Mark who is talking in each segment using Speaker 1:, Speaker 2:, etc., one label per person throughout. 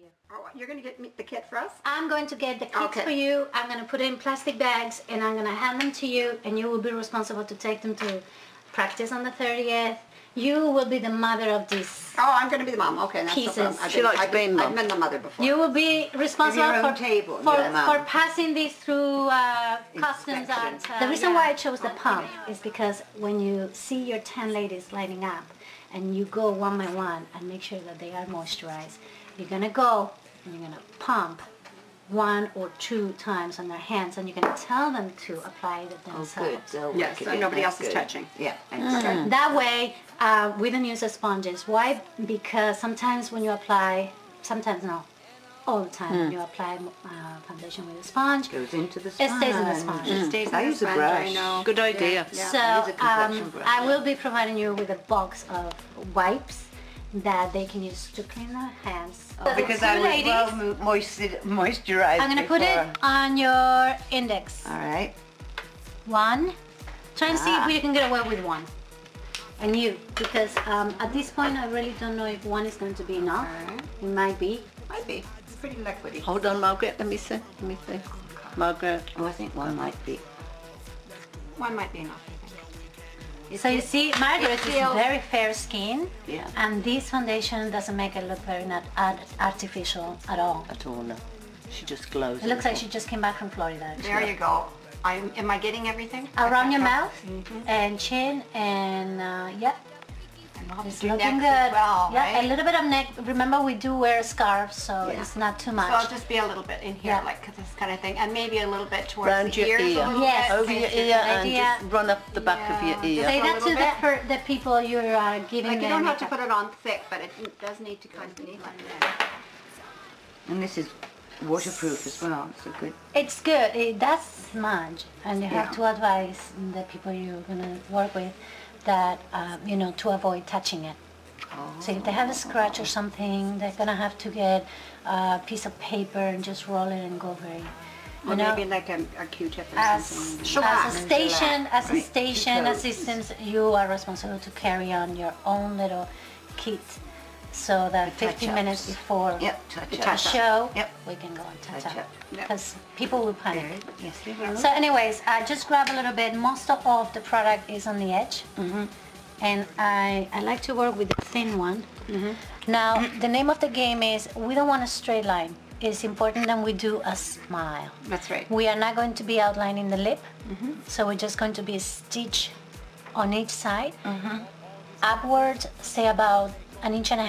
Speaker 1: you.
Speaker 2: Oh, you're going to get the kit for us?
Speaker 1: I'm going to get the kits for you. I'm going to put it in plastic bags and I'm going to hand them to you, and you will be responsible to take them to practice on the 30th. You will be the mother of these.
Speaker 2: Oh, I'm going to be the mom. Okay, that's
Speaker 1: pieces.
Speaker 2: no problem.
Speaker 3: She likes being mom.
Speaker 2: I've been the mother before.
Speaker 1: You will be responsible for passing these through customs. The reason why I chose the pump is because when you see your 10 ladies lining up and you go one by one and make sure that they are moisturized, you're going to go and you're going to pump 1 or 2 times on their hands, and you're going to tell them to apply it themselves.
Speaker 3: Oh, good.
Speaker 2: Yes, so nobody else is touching.
Speaker 3: Yeah.
Speaker 1: That way, we don't use the sponges. Why? Because sometimes when you apply, sometimes not all the time, when you apply foundation with a sponge,
Speaker 3: goes into the sponge.
Speaker 1: It stays in the sponge.
Speaker 2: It stays in
Speaker 3: I
Speaker 2: the
Speaker 3: use a
Speaker 2: sponge,
Speaker 3: brush.
Speaker 2: I know.
Speaker 3: Good idea.
Speaker 2: Yeah.
Speaker 1: So
Speaker 3: I use a complexion brush.
Speaker 1: I will be providing you with a box of wipes that they can use to clean their hands. So
Speaker 3: Because I was well moisturized.
Speaker 1: I'm going to put it on your index.
Speaker 3: All right.
Speaker 1: 1. Try and see if you can get away with 1. And you, because at this point I really don't know if 1 is going to be enough.
Speaker 2: Right.
Speaker 1: It might be.
Speaker 2: Might be. It's pretty liquidy.
Speaker 3: Hold on, Margaret. Let me see. Margaret. Oh, I think 1 might be.
Speaker 2: 1 might be enough, I think.
Speaker 1: So you see, Margaret is very fair skin,
Speaker 3: Yeah.
Speaker 1: and this foundation doesn't make it look very not artificial at all.
Speaker 3: At all, no. She just glows.
Speaker 1: It looks like she just came back from Florida. Actually.
Speaker 2: There you go. Am I getting everything?
Speaker 1: Around your mouth and chin, and yeah, it's looking good.
Speaker 2: Well,
Speaker 1: yeah,
Speaker 2: right?
Speaker 1: a little bit of neck. Remember, we do wear scarves, so it's not too much.
Speaker 2: So I'll just be a little bit in here, like this kind of thing, and maybe a little bit towards
Speaker 3: Round
Speaker 2: the
Speaker 3: your
Speaker 2: ears
Speaker 3: ear.
Speaker 2: a little
Speaker 1: Yes.
Speaker 2: bit.
Speaker 3: Over your ear and just run up the back of your ear.
Speaker 1: Say
Speaker 2: a
Speaker 1: that
Speaker 2: little
Speaker 1: to the people you're giving
Speaker 2: Like you
Speaker 1: them
Speaker 2: don't have to
Speaker 1: makeup.
Speaker 2: put it on thick, but it does need to kind of be like that.
Speaker 3: And this is waterproof as well. So good.
Speaker 1: It's good. It does smudge, and you have to advise the people you're gonna work with that you know, to avoid touching it. So if they have a scratch or something, they're gonna have to get a piece of paper and just roll it and go very.
Speaker 2: Or maybe like a Q-tip or something.
Speaker 1: As a station assistant, you are responsible to carry on your own little kit, so that 15 minutes before the show, we can go and touch up. Because people will panic.
Speaker 3: Yes, they will.
Speaker 1: So anyways, I just grab a little bit. Most of the product is on the edge. And I like to work with the thin one. Now, the name of the game is, we don't want a straight line. It's important that we do a smile.
Speaker 2: That's right.
Speaker 1: We are not going to be outlining the lip, so we're just going to be a stitch on each side. Upwards, say about 1.5 inches,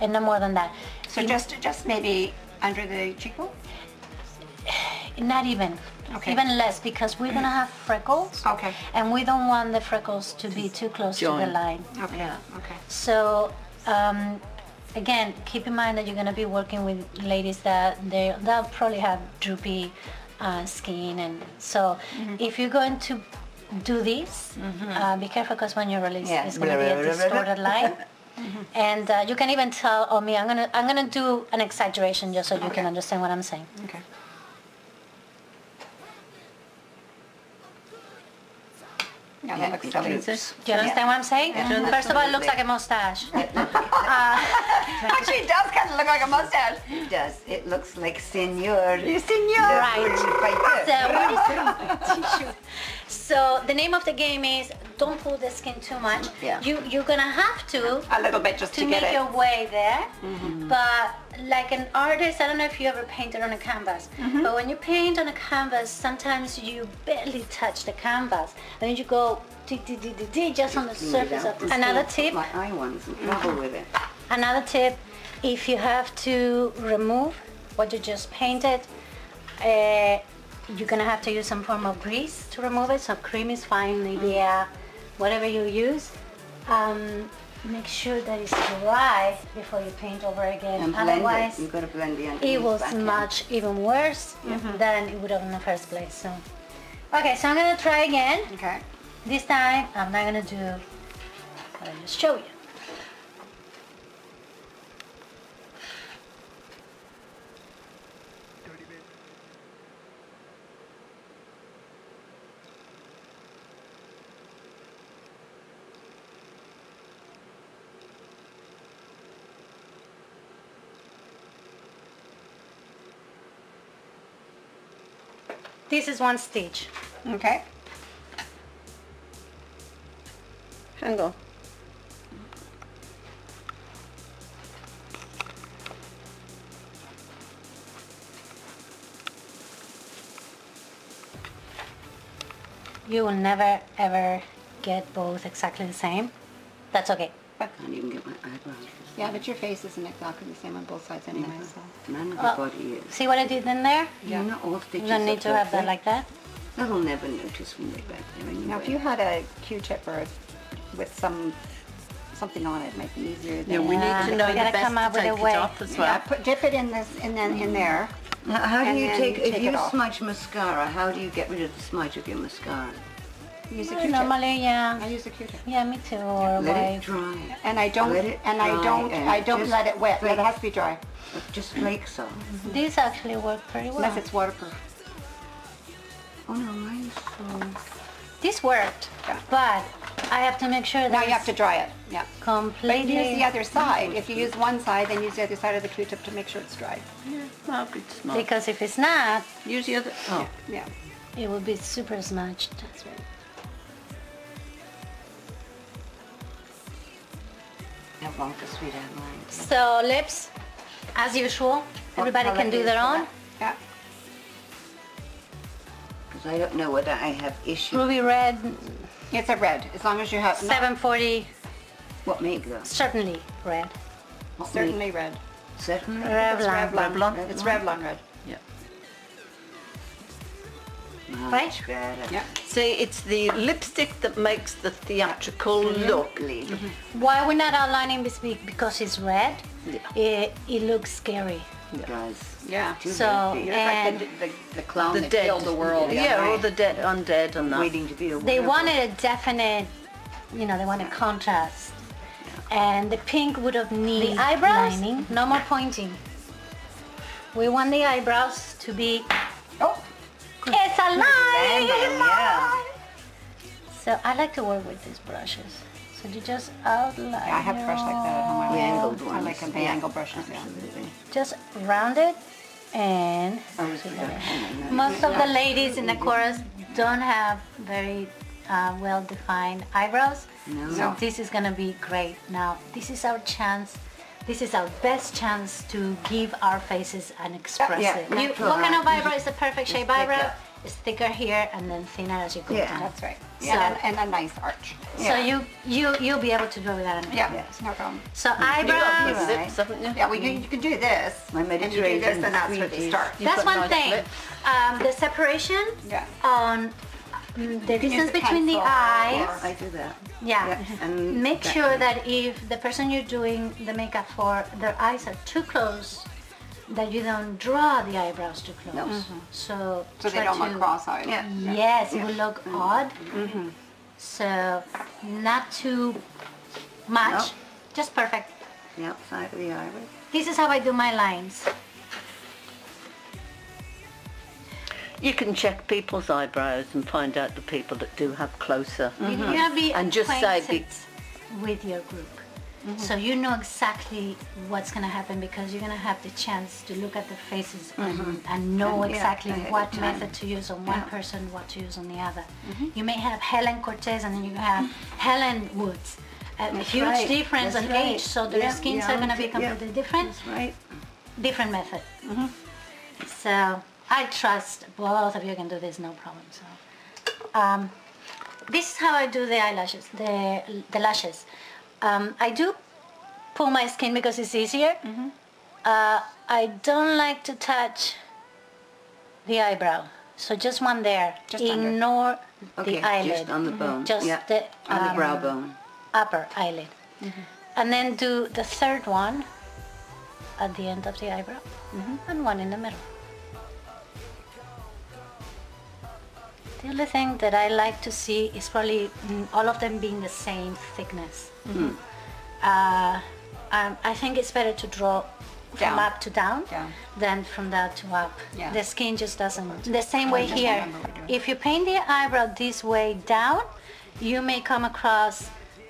Speaker 1: and no more than that.
Speaker 2: So just maybe under the cheekbone?
Speaker 1: Not even.
Speaker 2: Okay.
Speaker 1: Even less, because we're gonna have freckles.
Speaker 2: Okay.
Speaker 1: And we don't want the freckles to be too close to the line.
Speaker 2: Okay. Yeah. Okay.
Speaker 1: So again, keep in mind that you're gonna be working with ladies that they'll probably have droopy skin, and so if you're going to do this, be careful, because when you release, it's gonna be a distorted line. And you can even tell, oh me, I'm gonna do an exaggeration just so you can understand what I'm saying.
Speaker 2: Okay. Yeah, that looks lovely.
Speaker 1: Do you understand what I'm saying? First of all, it looks like a mustache.
Speaker 2: Actually, it does kind of look like a mustache.
Speaker 3: It does. It looks like Senor.
Speaker 2: Senor.
Speaker 1: Right. So the name of the game is, don't pull the skin too much. You're gonna have to
Speaker 2: a little bit just to
Speaker 1: make
Speaker 2: get it.
Speaker 1: your way there. But like an artist, I don't know if you ever painted on a canvas, but when you paint on a canvas, sometimes you barely touch the canvas, and then you go just on the surface of it. Another tip.
Speaker 3: My eye one's in trouble with it.
Speaker 1: Another tip: if you have to remove what you just painted, you're gonna have to use some form of grease to remove it. So cream is fine, Nivea, whatever you use. Make sure that it's dry before you paint over again.
Speaker 3: And blend
Speaker 1: otherwise,
Speaker 3: it. You've got to blend the
Speaker 1: it will smudge even worse than it would have in the first place. So, okay, so I'm gonna try again.
Speaker 2: Okay.
Speaker 1: This time, I'm not gonna do what I just showed you. This is one stitch.
Speaker 2: Okay.
Speaker 3: Hang on.
Speaker 1: You will never ever get both exactly the same. That's okay.
Speaker 3: I can't even get my eyebrows.
Speaker 2: Yeah, but your face isn't exactly the same on both sides anyway, so.
Speaker 3: None of the body is.
Speaker 1: See what I did in there?
Speaker 3: Yeah. Not all stitches
Speaker 1: You don't need to have that like that.
Speaker 3: They'll never notice when they're back there anyway.
Speaker 2: Now, if you had a Q-tip or with something on it, it might be easier.
Speaker 3: Yeah, we need to know
Speaker 1: we
Speaker 3: the
Speaker 1: gotta
Speaker 3: best
Speaker 1: come up
Speaker 3: to
Speaker 1: with a
Speaker 3: take
Speaker 1: way.
Speaker 3: it off as well.
Speaker 2: Yeah, dip it in this, and then in there.
Speaker 3: Now, how do
Speaker 2: and
Speaker 3: you
Speaker 2: then
Speaker 3: take, if
Speaker 2: take
Speaker 3: you
Speaker 2: it off.
Speaker 3: smudge mascara, how do you get rid of the smudge of your mascara?
Speaker 2: Use a Q-tip.
Speaker 1: Normally, yeah.
Speaker 2: I use a Q-tip.
Speaker 1: Yeah, me too. Or
Speaker 3: Let
Speaker 1: wipe.
Speaker 3: it dry.
Speaker 2: And I don't,
Speaker 3: Let it
Speaker 2: and I
Speaker 3: dry
Speaker 2: don't,
Speaker 3: and
Speaker 2: I don't
Speaker 3: just
Speaker 2: let it wet.
Speaker 3: flake.
Speaker 2: It has to be dry,
Speaker 3: It just flakes off.
Speaker 1: These actually work pretty well.
Speaker 2: unless it's waterproof.
Speaker 3: Oh no, mine's so...
Speaker 1: This worked,
Speaker 2: Yeah.
Speaker 1: but I have to make sure that
Speaker 2: Now you have to
Speaker 1: it's
Speaker 2: dry it. Yeah. But
Speaker 1: completely.
Speaker 2: use the other side. If you use one side, then use the other side of the Q-tip to make sure it's dry.
Speaker 3: Well, good smudge.
Speaker 1: Because if it's not,
Speaker 3: Use the other... Oh.
Speaker 2: Yeah.
Speaker 1: it will be super smudged.
Speaker 2: That's right.
Speaker 3: I want the sweet lines.
Speaker 1: So lips, as usual, everybody
Speaker 2: What
Speaker 1: can do
Speaker 2: color
Speaker 1: their
Speaker 2: is
Speaker 1: own.
Speaker 2: that? Yeah.
Speaker 3: Because I don't know whether I have issues.
Speaker 1: Ruby red,
Speaker 2: It's a red, as long as you have.
Speaker 1: 740,
Speaker 3: What make though?
Speaker 1: certainly red.
Speaker 3: What
Speaker 2: Certainly red.
Speaker 3: make? Certainly.
Speaker 2: It's
Speaker 1: Revlon.
Speaker 3: Revlon?
Speaker 2: It's Revlon red.
Speaker 3: Yeah.
Speaker 1: Right?
Speaker 3: Much better.
Speaker 2: Yeah.
Speaker 4: See, it's the lipstick that makes the theatrical look.
Speaker 1: Why we're not outlining this because it's red,
Speaker 3: Yeah.
Speaker 1: it looks scary.
Speaker 3: It does.
Speaker 2: Yeah.
Speaker 3: Too
Speaker 1: So,
Speaker 3: bad.
Speaker 2: You're
Speaker 1: and
Speaker 2: like the clown
Speaker 4: The
Speaker 2: that
Speaker 4: dead.
Speaker 2: killed the world.
Speaker 4: Yeah, or
Speaker 2: right.
Speaker 4: the dead, undead and that.
Speaker 3: Waiting to be a
Speaker 1: they
Speaker 3: werewolf.
Speaker 1: wanted a definite, they wanted contrast. And the pink would have needed
Speaker 2: eyebrows?
Speaker 1: lining. No more pointing. We want the eyebrows to be,
Speaker 2: Oh,
Speaker 1: it's a line!
Speaker 3: Landing, yeah.
Speaker 1: So I like to work with these brushes. So you just outline.
Speaker 2: I have a brush like that at home.
Speaker 3: The angled
Speaker 2: I
Speaker 3: ones.
Speaker 2: like the angle brushes. Yeah.
Speaker 3: Absolutely.
Speaker 1: Just round it and
Speaker 3: I was forgetting.
Speaker 1: most of the ladies in the chorus don't have very well-defined eyebrows.
Speaker 3: No.
Speaker 1: So this is gonna be great. Now, this is our chance. This is our best chance to give our faces an expressive.
Speaker 3: Yeah, natural
Speaker 1: What kind of
Speaker 3: eye.
Speaker 1: eyebrow is the perfect shape
Speaker 3: thicker.
Speaker 1: eyebrow? It's thicker here and then thinner as you go
Speaker 3: Yeah.
Speaker 1: down.
Speaker 2: That's right.
Speaker 1: So-
Speaker 2: Yeah, and a nice arch.
Speaker 1: So you'll be able to do it without a
Speaker 2: Yeah,
Speaker 1: makeup.
Speaker 2: no problem.
Speaker 1: So
Speaker 4: You've got
Speaker 1: eyebrows.
Speaker 4: nice lips, haven't you?
Speaker 2: Yeah, you can do this.
Speaker 3: My
Speaker 2: and you do
Speaker 3: Mediterranean
Speaker 2: this, and that's where they
Speaker 3: sweeties.
Speaker 2: start.
Speaker 4: You've
Speaker 1: That's
Speaker 4: got
Speaker 1: one
Speaker 4: nice
Speaker 1: thing.
Speaker 4: lips.
Speaker 1: The separation
Speaker 2: Yeah.
Speaker 1: on the distance
Speaker 2: the
Speaker 1: between the
Speaker 2: pencil
Speaker 1: eyes.
Speaker 3: I do that.
Speaker 1: Yeah.
Speaker 3: Yeah, and
Speaker 1: Make
Speaker 3: that-
Speaker 1: sure that if the person you're doing the makeup for, their eyes are too close, that you don't draw the eyebrows too close.
Speaker 3: No.
Speaker 1: So
Speaker 2: So they
Speaker 1: try
Speaker 2: don't
Speaker 1: to,
Speaker 2: look cross-eyed.
Speaker 3: Yeah.
Speaker 1: Yes, it will look odd. So not too much,
Speaker 3: No.
Speaker 1: just perfect.
Speaker 3: The outside of the iris.
Speaker 1: This is how I do my lines.
Speaker 4: You can check people's eyebrows and find out the people that do have closer.
Speaker 1: You're gonna be
Speaker 4: And just say
Speaker 1: acquainted with your group. So you know exactly what's going to happen because you're going to have the chance to look at the faces and know
Speaker 3: And, yeah,
Speaker 1: exactly
Speaker 3: ahead of
Speaker 1: what
Speaker 3: time.
Speaker 1: method to use on one
Speaker 3: Yeah.
Speaker 1: person, what to use on the other. You may have Helen Cortez and then you have Helen Woods. A huge
Speaker 3: right.
Speaker 1: difference
Speaker 3: That's
Speaker 1: in
Speaker 3: right.
Speaker 1: age, so their
Speaker 3: Yeah,
Speaker 1: skins
Speaker 3: yeah,
Speaker 1: are going to be
Speaker 3: yeah.
Speaker 1: completely different.
Speaker 3: That's right.
Speaker 1: Different method. So I trust both of you can do this, no problem. So this is how I do the eyelashes, the lashes. I do pull my skin because it's easier. I don't like to touch the eyebrow, so just one there.
Speaker 2: Just under.
Speaker 1: Ignore
Speaker 3: Okay,
Speaker 1: the eyelid.
Speaker 3: just on the bone.
Speaker 1: Just
Speaker 3: yeah.
Speaker 1: the
Speaker 3: on the brow bone.
Speaker 1: upper eyelid. And then do the third one at the end of the eyebrow and one in the middle. The only thing that I like to see is probably all of them being the same thickness. I think it's better to draw from
Speaker 2: Down.
Speaker 1: up to down,
Speaker 2: Down.
Speaker 1: than from down to up.
Speaker 2: Yeah.
Speaker 1: The skin just doesn't. The same way
Speaker 2: just
Speaker 1: here.
Speaker 2: remember what you're doing.
Speaker 1: If you paint the eyebrow this way down, you may come across,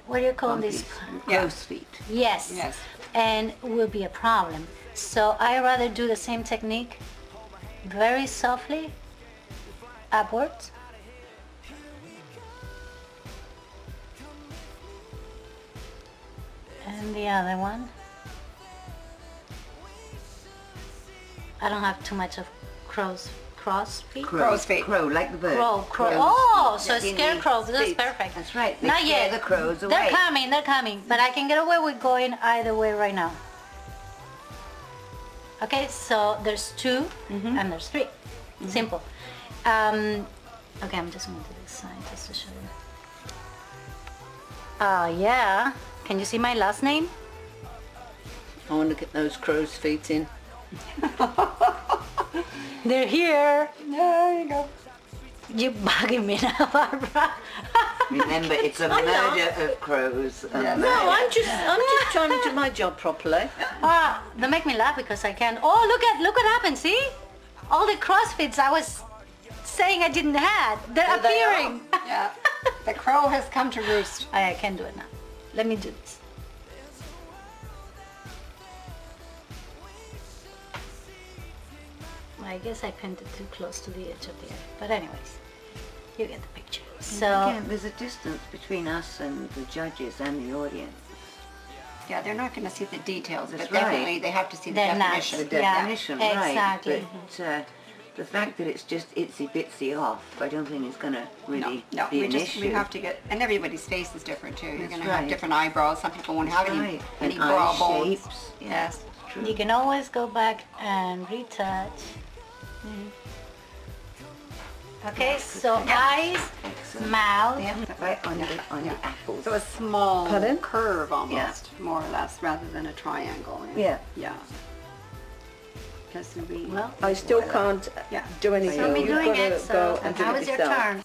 Speaker 1: what do you call this?
Speaker 2: Yeah.
Speaker 3: Crow's feet.
Speaker 1: Yes.
Speaker 2: Yes.
Speaker 1: And will be a problem. So I rather do the same technique very softly upwards. And the other one. I don't have too much of cross feet.
Speaker 2: Crow's feet.
Speaker 3: Crow, like the bird.
Speaker 1: Crow.
Speaker 3: Crow's
Speaker 1: Oh, so
Speaker 3: feet.
Speaker 1: scarecrow. That's
Speaker 3: Feet.
Speaker 1: perfect.
Speaker 3: That's right. They
Speaker 1: Not
Speaker 3: scare
Speaker 1: yet.
Speaker 3: the crows away.
Speaker 1: They're coming. But I can get away with going either way right now. Okay, so there's 2 and there's 3. Simple. Okay, I'm just going to this side just to show you. Yeah. Can you see my last name?
Speaker 4: I want to get those crow's feet in.
Speaker 1: They're here.
Speaker 2: There you go.
Speaker 1: You're bugging me now, Barbara.
Speaker 3: Remember, it's a murder of crows.
Speaker 4: No, I'm just trying to do my job properly.
Speaker 1: They make me laugh because I can't. Oh, look what happened. See? All the crossfits I was saying I didn't have. They're appearing.
Speaker 2: Yeah. The crow has come to roost.
Speaker 1: I can do it now. Let me do this. I guess I pinned it too close to the edge of the eye. But anyways, you get the picture. So
Speaker 3: again, there's a distance between us and the judges and the audience.
Speaker 2: Yeah, they're not going to see the details,
Speaker 3: That's
Speaker 2: but
Speaker 3: right.
Speaker 2: definitely they have to see the
Speaker 1: They're not.
Speaker 2: definition.
Speaker 3: The definition,
Speaker 1: Yeah,
Speaker 3: right.
Speaker 1: exactly.
Speaker 3: But the fact that it's just itsy bitsy off, I don't think it's going to really be an issue.
Speaker 2: We have to get, and everybody's face is different too. You're
Speaker 3: That's
Speaker 2: going to have
Speaker 3: right.
Speaker 2: different eyebrows. Some people won't have any
Speaker 3: Right. And
Speaker 2: brow
Speaker 3: eye
Speaker 2: bones.
Speaker 3: shapes.
Speaker 2: Yes.
Speaker 3: True.
Speaker 1: you can always go back and retouch. Okay, so eyes,
Speaker 3: Excellent.
Speaker 1: mouth.
Speaker 3: Yeah, right on the apples.
Speaker 2: So a small
Speaker 3: Pardon?
Speaker 2: curve almost, more or less, rather than a triangle.
Speaker 3: Yeah.
Speaker 2: Yeah. Because we.
Speaker 1: Well,
Speaker 4: I still can't
Speaker 2: Yeah.
Speaker 4: do anything.
Speaker 1: so me
Speaker 4: You've
Speaker 1: doing
Speaker 4: got to
Speaker 1: it. So
Speaker 4: go and do
Speaker 1: now
Speaker 4: it
Speaker 1: is your
Speaker 4: yourself.
Speaker 1: turn.